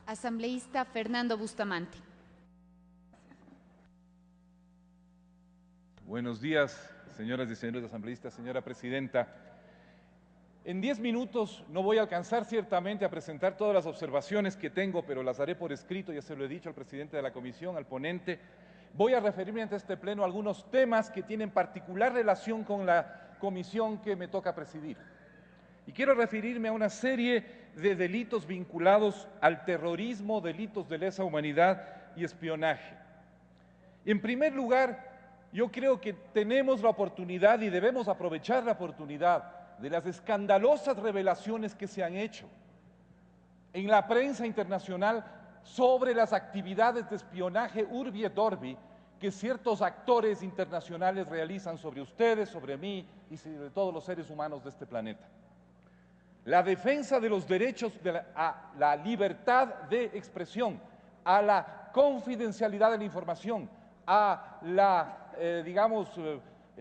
Asambleísta Fernando Bustamante. Buenos días, señoras y señores asambleístas, señora presidenta. En 10 minutos no voy a alcanzar ciertamente a presentar todas las observaciones que tengo, pero las haré por escrito, ya se lo he dicho al presidente de la comisión, al ponente. Voy a referirme ante este pleno a algunos temas que tienen particular relación con la comisión que me toca presidir. Y quiero referirme a una serie de delitos vinculados al terrorismo, delitos de lesa humanidad y espionaje. En primer lugar, yo creo que tenemos la oportunidad y debemos aprovechar la oportunidad de las escandalosas revelaciones que se han hecho en la prensa internacional sobre las actividades de espionaje urbi et orbi que ciertos actores internacionales realizan sobre ustedes, sobre mí y sobre todos los seres humanos de este planeta. La defensa de los derechos a la libertad de expresión, a la confidencialidad de la información, a la,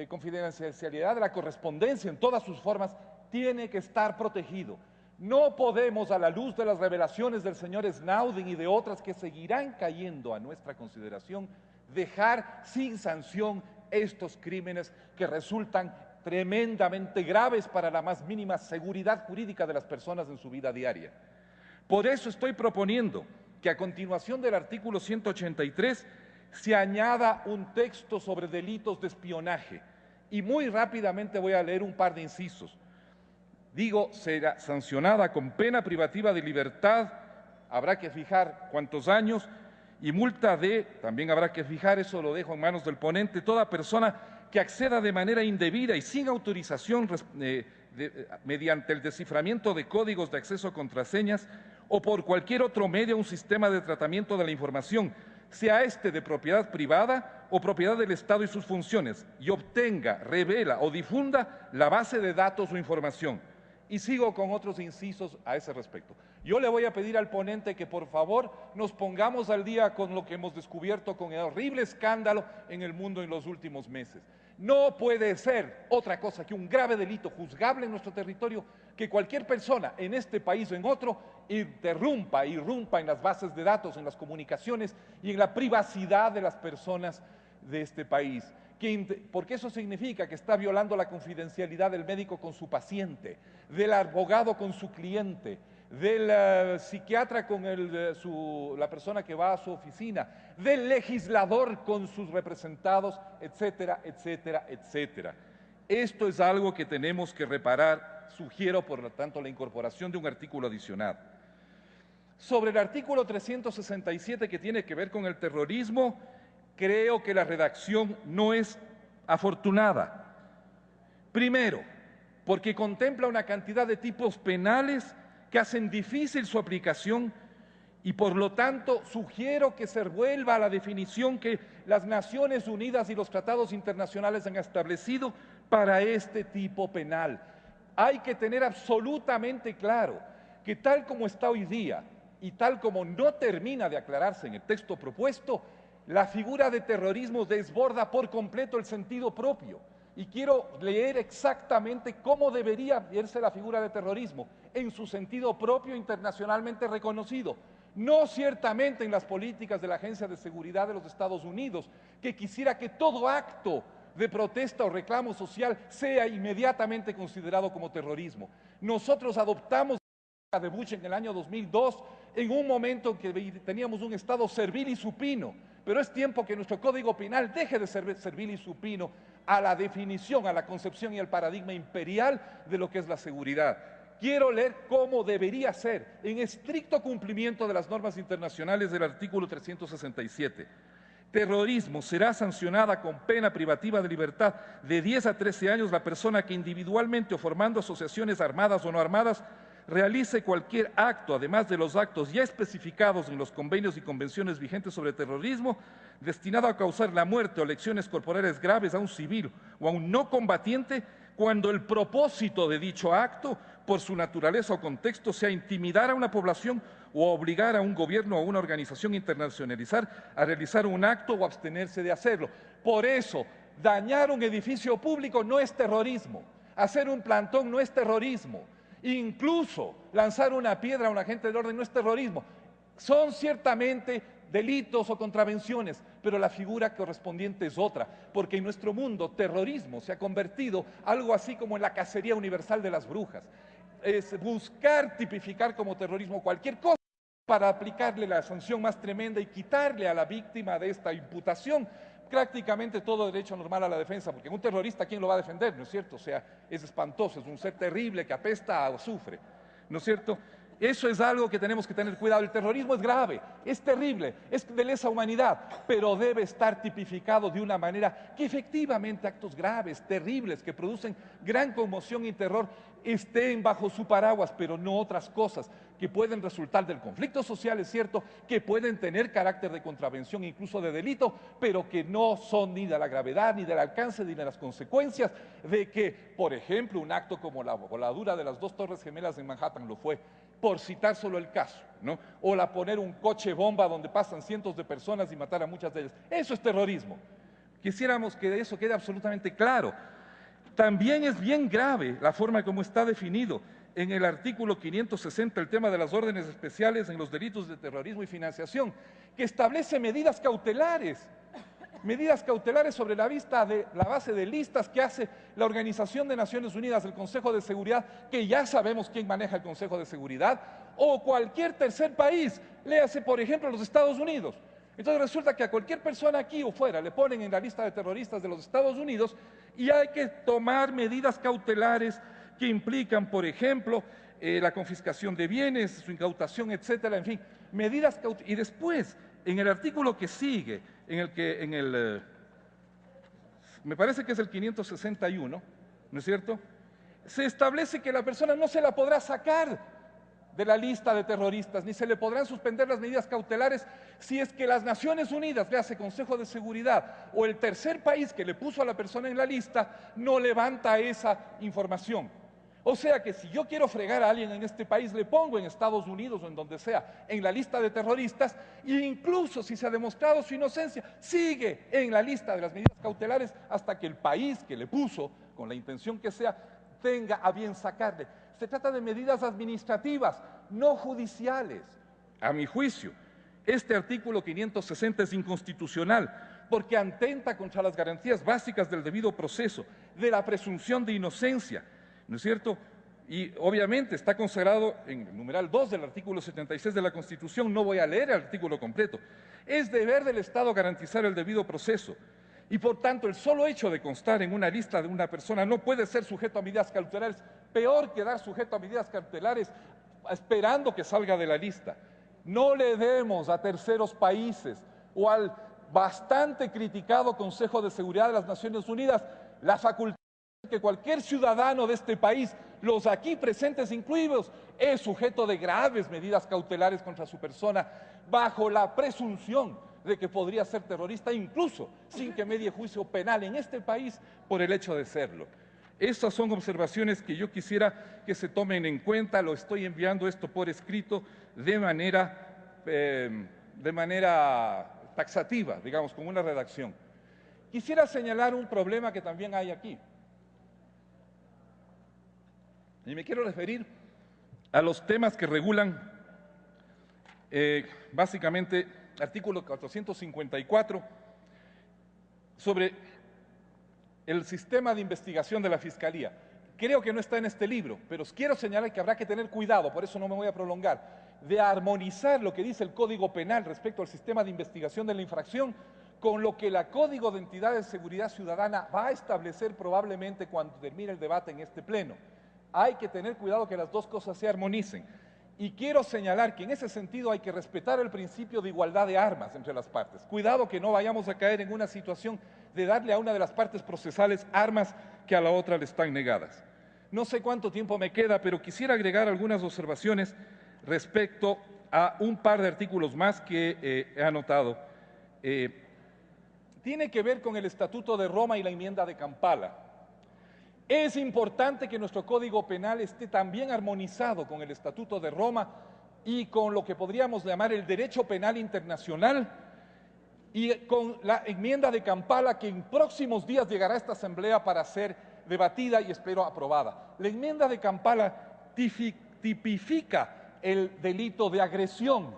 confidencialidad de la correspondencia en todas sus formas, tiene que estar protegido. No podemos, a la luz de las revelaciones del señor Snowden y de otras que seguirán cayendo a nuestra consideración, dejar sin sanción estos crímenes que resultan tremendamente graves para la más mínima seguridad jurídica de las personas en su vida diaria. Por eso estoy proponiendo que a continuación del artículo 183 se añada un texto sobre delitos de espionaje. Y muy rápidamente voy a leer un par de incisos. Digo, será sancionada con pena privativa de libertad, habrá que fijar cuántos años, y multa también habrá que fijar, eso lo dejo en manos del ponente, toda persona que acceda de manera indebida y sin autorización mediante el desciframiento de códigos de acceso a contraseñas o por cualquier otro medio a un sistema de tratamiento de la información, sea este de propiedad privada o propiedad del Estado y sus funciones, y obtenga, revela o difunda la base de datos o información. Y sigo con otros incisos a ese respecto. Yo le voy a pedir al ponente que por favor nos pongamos al día con lo que hemos descubierto con el horrible escándalo en el mundo en los últimos meses. No puede ser otra cosa que un grave delito juzgable en nuestro territorio que cualquier persona en este país o en otro irrumpa en las bases de datos, en las comunicaciones y en la privacidad de las personas de este país. Porque eso significa que está violando la confidencialidad del médico con su paciente, del abogado con su cliente, del psiquiatra con la persona que va a su oficina, del legislador con sus representados, etcétera, etcétera, etcétera. Esto es algo que tenemos que reparar. Sugiero, por lo tanto, la incorporación de un artículo adicional. Sobre el artículo 367 que tiene que ver con el terrorismo, creo que la redacción no es afortunada. Primero, porque contempla una cantidad de tipos penales que hacen difícil su aplicación y por lo tanto sugiero que se vuelva a la definición que las Naciones Unidas y los tratados internacionales han establecido para este tipo penal. Hay que tener absolutamente claro que tal como está hoy día y tal como no termina de aclararse en el texto propuesto, la figura de terrorismo desborda por completo el sentido propio. Y quiero leer exactamente cómo debería verse la figura de terrorismo en su sentido propio internacionalmente reconocido. No ciertamente en las políticas de la Agencia de Seguridad de los Estados Unidos, que quisiera que todo acto de protesta o reclamo social sea inmediatamente considerado como terrorismo. Nosotros adoptamos la de Bush en el año 2002, en un momento en que teníamos un Estado servil y supino, pero es tiempo que nuestro Código Penal deje de ser servil y supino a la definición, a la concepción y al paradigma imperial de lo que es la seguridad. Quiero leer cómo debería ser, en estricto cumplimiento de las normas internacionales del artículo 367. Terrorismo: será sancionada con pena privativa de libertad de 10 a 13 años la persona que individualmente o formando asociaciones armadas o no armadas realice cualquier acto, además de los actos ya especificados en los convenios y convenciones vigentes sobre terrorismo, destinado a causar la muerte o lesiones corporales graves a un civil o a un no combatiente, cuando el propósito de dicho acto, por su naturaleza o contexto, sea intimidar a una población o obligar a un gobierno o a una organización internacionalizar a realizar un acto o abstenerse de hacerlo. Por eso, dañar un edificio público no es terrorismo, hacer un plantón no es terrorismo, incluso lanzar una piedra a un agente del orden no es terrorismo. Son ciertamente delitos o contravenciones, pero la figura correspondiente es otra, porque en nuestro mundo terrorismo se ha convertido algo así como en la cacería universal de las brujas. Es buscar tipificar como terrorismo cualquier cosa para aplicarle la sanción más tremenda y quitarle a la víctima de esta imputación prácticamente todo derecho normal a la defensa, porque un terrorista, ¿quién lo va a defender? ¿No es cierto? O sea, es espantoso, es un ser terrible que apesta a azufre, ¿no es cierto? Eso es algo que tenemos que tener cuidado. El terrorismo es grave, es terrible, es de lesa humanidad, pero debe estar tipificado de una manera que efectivamente actos graves, terribles, que producen gran conmoción y terror, estén bajo su paraguas, pero no otras cosas que pueden resultar del conflicto social, es cierto, que pueden tener carácter de contravención, incluso de delito, pero que no son ni de la gravedad, ni del alcance, ni de las consecuencias de que, por ejemplo, un acto como la voladura de las 2 torres gemelas en Manhattan lo fue, por citar solo el caso, ¿no? O la poner un coche bomba donde pasan cientos de personas y matar a muchas de ellas. Eso es terrorismo. Quisiéramos que eso quede absolutamente claro. También es bien grave la forma como está definido en el artículo 560 el tema de las órdenes especiales en los delitos de terrorismo y financiación, que establece medidas cautelares sobre la base de listas que hace la Organización de Naciones Unidas, el Consejo de Seguridad, que ya sabemos quién maneja el Consejo de Seguridad, o cualquier tercer país, léase por ejemplo los Estados Unidos. Entonces resulta que a cualquier persona aquí o fuera le ponen en la lista de terroristas de los Estados Unidos y hay que tomar medidas cautelares que implican, por ejemplo, la confiscación de bienes, su incautación, etcétera, en fin, medidas cautelares. Y después, en el artículo que sigue, me parece que es el 561, ¿no es cierto?, se establece que la persona no se la podrá sacar de la lista de terroristas, ni se le podrán suspender las medidas cautelares si es que las Naciones Unidas, le hace Consejo de Seguridad, o el tercer país que le puso a la persona en la lista, no levanta esa información. O sea que si yo quiero fregar a alguien en este país, le pongo en Estados Unidos o en donde sea, en la lista de terroristas, e incluso si se ha demostrado su inocencia, sigue en la lista de las medidas cautelares hasta que el país que le puso, con la intención que sea, tenga a bien sacarle. Se trata de medidas administrativas, no judiciales. A mi juicio, este artículo 560 es inconstitucional porque atenta contra las garantías básicas del debido proceso, de la presunción de inocencia, ¿no es cierto? Y obviamente está consagrado en el numeral 2 del artículo 76 de la Constitución, no voy a leer el artículo completo. Es deber del Estado garantizar el debido proceso y por tanto el solo hecho de constar en una lista de una persona no puede ser sujeto a medidas cautelares, peor que dar sujeto a medidas cautelares esperando que salga de la lista. No le demos a terceros países o al bastante criticado Consejo de Seguridad de las Naciones Unidas la facultad de que cualquier ciudadano de este país, los aquí presentes incluidos, es sujeto de graves medidas cautelares contra su persona bajo la presunción de que podría ser terrorista, incluso sin que medie juicio penal en este país por el hecho de serlo. Estas son observaciones que yo quisiera que se tomen en cuenta. Lo estoy enviando esto por escrito de manera taxativa, digamos, con una redacción. Quisiera señalar un problema que también hay aquí. Y me quiero referir a los temas que regulan básicamente artículo 454 sobre el sistema de investigación de la Fiscalía. Creo que no está en este libro, pero quiero señalar que habrá que tener cuidado, por eso no me voy a prolongar, de armonizar lo que dice el Código Penal respecto al sistema de investigación de la infracción con lo que el Código de Entidades de Seguridad Ciudadana va a establecer probablemente cuando termine el debate en este pleno. Hay que tener cuidado que las dos cosas se armonicen. Y quiero señalar que en ese sentido hay que respetar el principio de igualdad de armas entre las partes. Cuidado que no vayamos a caer en una situación de darle a una de las partes procesales armas que a la otra le están negadas. No sé cuánto tiempo me queda, pero quisiera agregar algunas observaciones respecto a un par de artículos más que he anotado. Tiene que ver con el Estatuto de Roma y la enmienda de Kampala. Es importante que nuestro Código Penal esté también armonizado con el Estatuto de Roma y con lo que podríamos llamar el derecho penal internacional y con la enmienda de Kampala que en próximos días llegará a esta Asamblea para ser debatida y espero aprobada. La enmienda de Kampala tipifica el delito de agresión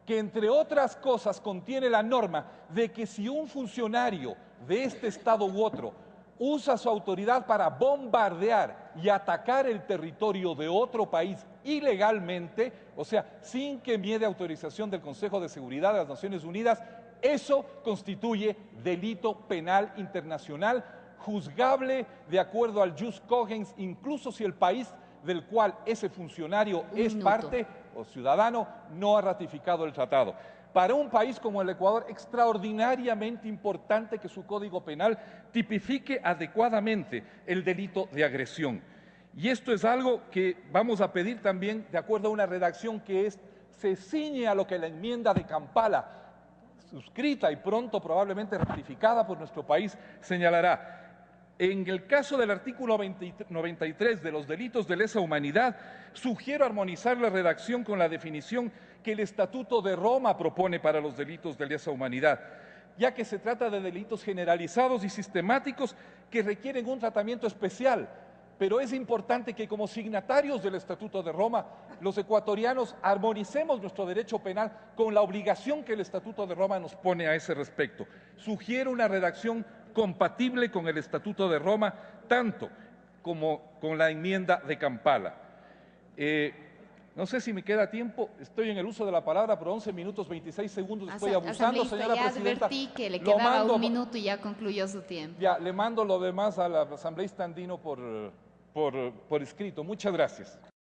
que entre otras cosas contiene la norma de que si un funcionario de este estado u otro usa su autoridad para bombardear y atacar el territorio de otro país ilegalmente, o sea, sin que miede autorización del Consejo de Seguridad de las Naciones Unidas, eso constituye delito penal internacional, juzgable de acuerdo al jus cogens, incluso si el país del cual ese funcionario es parte o ciudadano no ha ratificado el tratado. Para un país como el Ecuador, extraordinariamente importante que su Código Penal tipifique adecuadamente el delito de agresión. Y esto es algo que vamos a pedir también de acuerdo a una redacción que se ciñe a lo que la enmienda de Kampala, suscrita y pronto probablemente ratificada por nuestro país, señalará. En el caso del artículo 93 de los delitos de lesa humanidad, sugiero armonizar la redacción con la definición que el Estatuto de Roma propone para los delitos de lesa humanidad, ya que se trata de delitos generalizados y sistemáticos que requieren un tratamiento especial. Pero es importante que como signatarios del Estatuto de Roma, los ecuatorianos armonicemos nuestro derecho penal con la obligación que el Estatuto de Roma nos pone a ese respecto. Sugiero una redacción compatible con el Estatuto de Roma, tanto como con la enmienda de Kampala. No sé si me queda tiempo, estoy en el uso de la palabra, pero 11 minutos 26 segundos estoy abusando, señora presidenta. Advertí que le quedaba un minuto y ya concluyó su tiempo. Ya, le mando lo demás a la asambleísta andino por escrito. Muchas gracias.